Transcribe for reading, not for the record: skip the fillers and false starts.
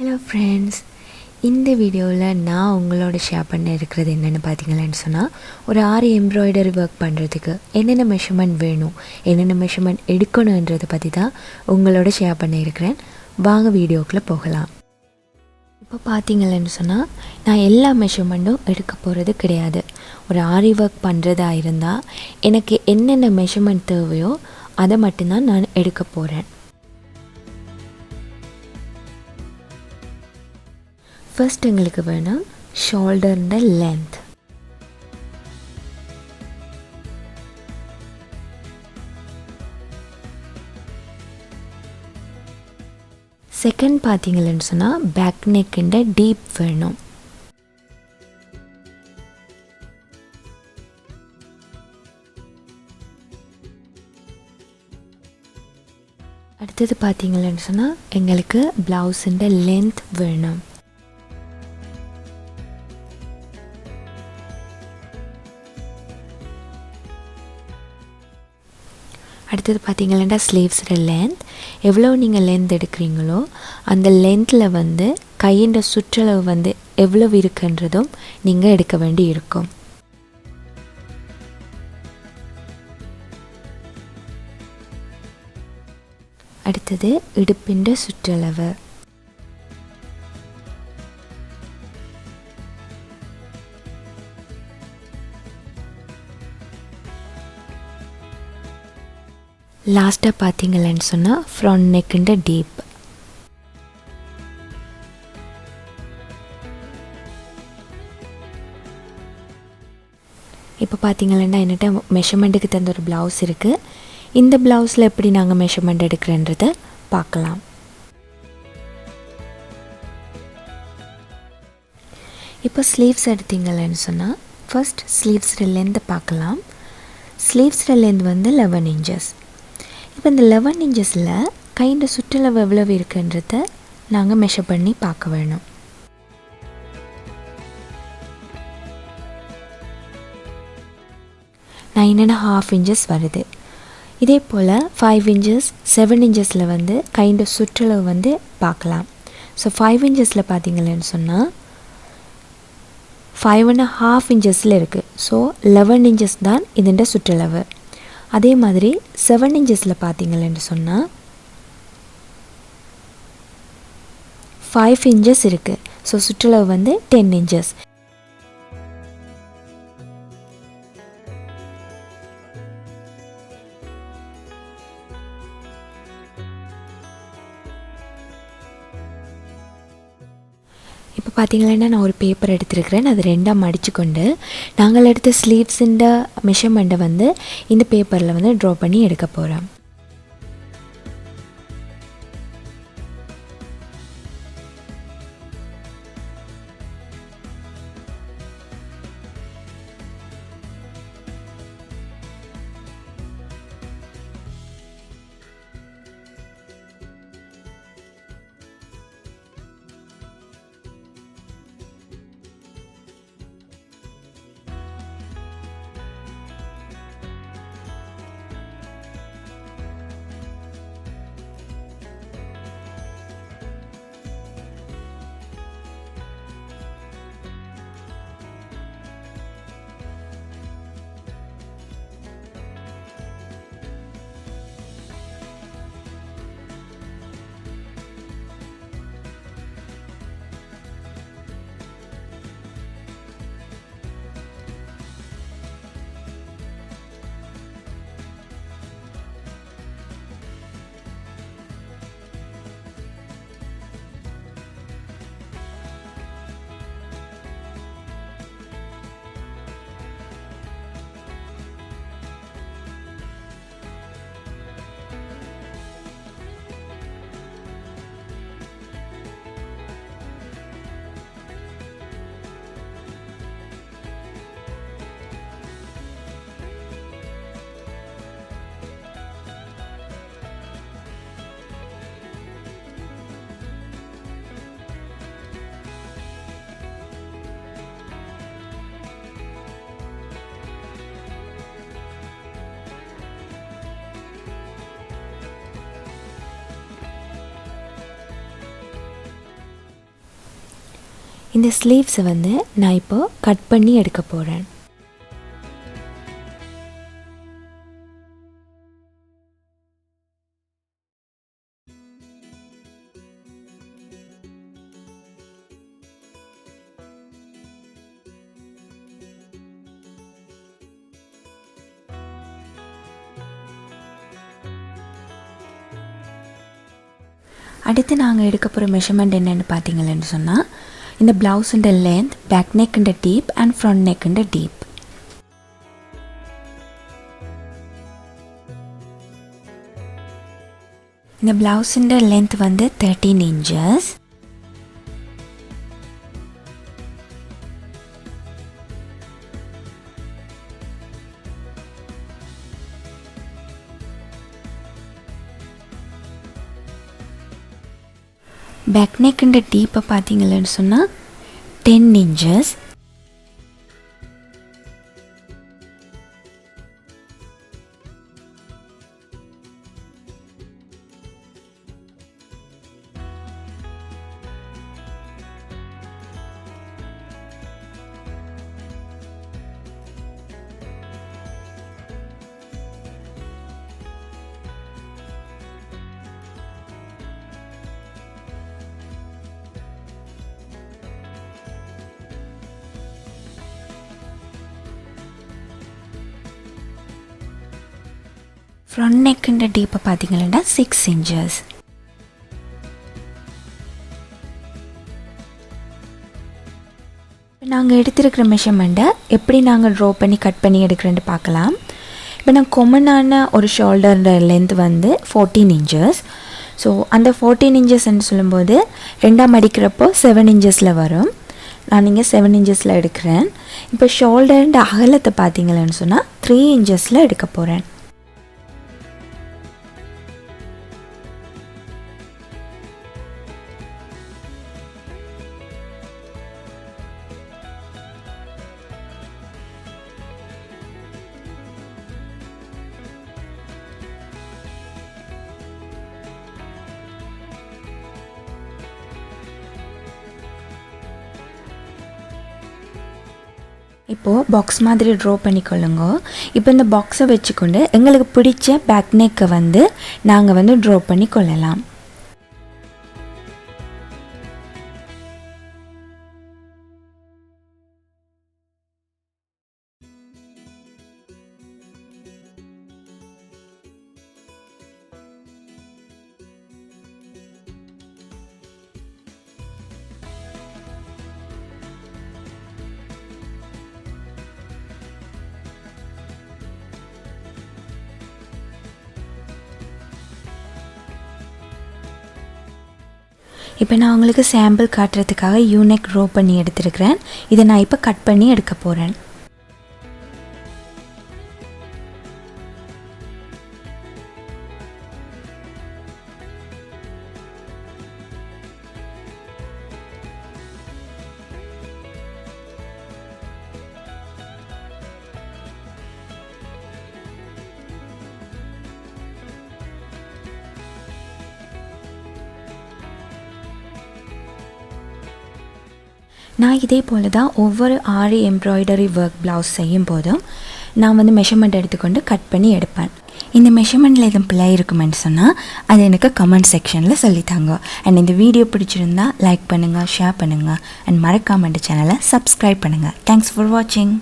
Hello friends, இந்த வீடியோவில் நான் உங்களோட ஷேர் பண்ண இருக்கிறது என்னென்னு பார்த்தீங்கன்னு சொன்னால், ஒரு ஆரி எம்ப்ராய்டரி ஒர்க் பண்ணுறதுக்கு என்னென்ன மெஷர்மெண்ட் வேணும், என்னென்ன மெஷர்மெண்ட் எடுக்கணுன்றதை பற்றி தான் உங்களோட ஷேர் பண்ணியிருக்கிறேன். வாங்க வீடியோக்குள்ளே போகலாம். இப்போ பார்த்தீங்கன்னு சொன்னால், நான் எல்லா மெஷர்மெண்ட்டும் எடுக்க போகிறது கிடையாது. ஒரு ஆரி ஒர்க் பண்ணுறதா இருந்தால் எனக்கு என்னென்ன மெஷர்மெண்ட் தேவையோ அதை மட்டும்தான் நான் எடுக்க போகிறேன். ஃபர்ஸ்ட் எங்களுக்கு வேணும் ஷோல்டர்ன்ற லென்த். செகண்ட் பார்த்தீங்கன்னு சொன்னால் பேக் நெக்குன்ற டீப் வேணும். அடுத்தது பார்த்தீங்கன்னு சொன்னால் எங்களுக்கு ப்ளவுஸுன்ற லென்த் வேணும். அடுத்தது பார்த்தீங்கன்னா ஸ்லீவ்ஸோட லென்த். எவ்வளோ நீங்கள் லென்த் எடுக்கிறீங்களோ அந்த லென்த்தில் கையின் சுற்றளவு எவ்வளவு இருக்குன்றதும் நீங்கள் எடுக்க வேண்டி இருக்கும். அடுத்தது இடுப்பின் சுற்றளவு. லாஸ்ட்டாக பார்த்தீங்கன்னு சொன்னால் ஃப்ரண்ட் நெக்குன்ற டீப். இப்போ பார்த்தீங்கன்னா என்கிட்ட மெஷர்மெண்ட்டுக்கு தகுந்த ஒரு ப்ளவுஸ் இருக்குது. இந்த ப்ளவுஸில் எப்படி நாங்கள் மெஷர்மெண்ட் எடுக்கிறேன்றதை பார்க்கலாம். இப்போ ஸ்லீவ்ஸ் எடுத்தீங்கன்னு சொன்னால் ஃபர்ஸ்ட் ஸ்லீவ்ஸோட லென்த்தை பார்க்கலாம். ஸ்லீவ்ஸோட லென்த் 11 இன்ச்சஸ். இப்போ இந்த 11 இன்ச்சஸில் கையின் சுற்றளவு எவ்வளவு இருக்குன்றத நாங்கள் மெஷர் பண்ணி பார்க்க வேணும். நைன் அண்ட் ஹாஃப் இன்ச்சஸ் வருது. இதே போல் 5 இன்ச்சஸ் 7 இன்ச்சஸில் கையின் சுற்றளவு பார்க்கலாம். ஸோ 5 இன்ச்சஸில் பார்த்தீங்கன்னு சொன்னால் 5.5 இன்ச்சஸில் இருக்குது. ஸோ 11 இன்ச்சஸ் தான் இதோட சுற்றளவு. அதே மாதிரி 7 இன்ச்சஸில் பார்த்தீங்கன்னு சொன்னால் 5 இன்ச்சஸ் இருக்குது. ஸோ சுற்றளவு 10 இன்ச்சஸ். இப்போ பார்த்தீங்கன்னா நான் ஒரு பேப்பர் எடுத்துருக்கிறேன். அது ரெண்டாக மடிச்சுக்கொண்டு நாங்கள் எடுத்த ஸ்லீவ்ஸுன்ற மெஷர்மெண்ட்டை இந்த பேப்பரில் ட்ரா பண்ணி எடுக்க போகிறோம். இந்த ஸ்லீவ்ஸை வந்து நான் இப்போ கட் பண்ணி எடுக்க போகிறேன். அடுத்து நாங்கள் எடுக்க போகிற மெஷர்மெண்ட் என்னென்னு பார்த்தீங்கன்னு சொன்னால், இந்த ப்ளவுஸுண்ட லென்த், பேக் நெக்குண்ட டீப் அண்ட் ஃப்ரண்ட் நெக்குண்ட டீப். இந்த ப்ளவுஸுண்ட லென்த் வந்து 13 inches. பேக் நெக்குண்ட டீப்பை பார்த்தீங்கன்னு சொன்னால் 10 inches. ஃப்ரண்ட் நெக்குண்ட டீப்பை பார்த்தீங்கன்னா 6 inches. இப்போ நாங்கள் எடுத்துருக்கிற மெஷர்மெண்ட்டை எப்படி நாங்கள் ட்ரா பண்ணி கட் பண்ணி எடுக்கிறேன்னு பார்க்கலாம். இப்போ நான் காமனான ஒரு ஷோல்டரோட லென்த் வந்து 14 inches. ஸோ அந்த 14 inchesன்னு சொல்லும்போது ரெண்டாம் அடிக்கிறப்போ 7 inchesல வரும். நான் இங்கே 7 inchesல எடுக்கிறேன். இப்போ ஷோல்டரோட அகலத்தை பார்த்தீங்கன்னு சொன்னால் 3 inchesல எடுக்க போகிறேன். இப்போது பாக்ஸ் மாதிரி ட்ரா பண்ணிக்கொள்ளுங்க. இப்போ இந்த பாக்ஸை வச்சுக்கொண்டு எங்களுக்கு பிடிச்ச பேக் நெக்கை வந்து நாங்கள் வந்து ட்ரா பண்ணி கொள்ளலாம். இப்போ நான் உங்களுக்கு சாம்பிள் காட்டுறதுக்காக யூனெக் ட்ரா பண்ணி எடுத்துருக்கிறேன். இதை நான் இப்போ கட் பண்ணி எடுக்க போகிறேன். நான் இதே போல் தான் ஒவ்வொரு ஆரி எம்ப்ராய்டரி ஒர்க் ப்ளவுஸ் செய்யும் போதும் நான் வந்து மெஷர்மெண்ட் எடுத்துக்கொண்டு கட் பண்ணி எடுப்பேன். இந்த மெஷர்மெண்ட்டில் எதுவும் பிள்ளை இருக்குமென்னு சொன்னால் அது எனக்கு கமெண்ட் செக்ஷனில் சொல்லித்தாங்க. அண்ட் இந்த வீடியோ பிடிச்சிருந்தா லைக் பண்ணுங்கள், ஷேர் பண்ணுங்கள் அண்ட் மறக்காம இந்த சேனலை சப்ஸ்கிரைப் பண்ணுங்கள். தேங்க்ஸ் ஃபார் வாட்சிங்.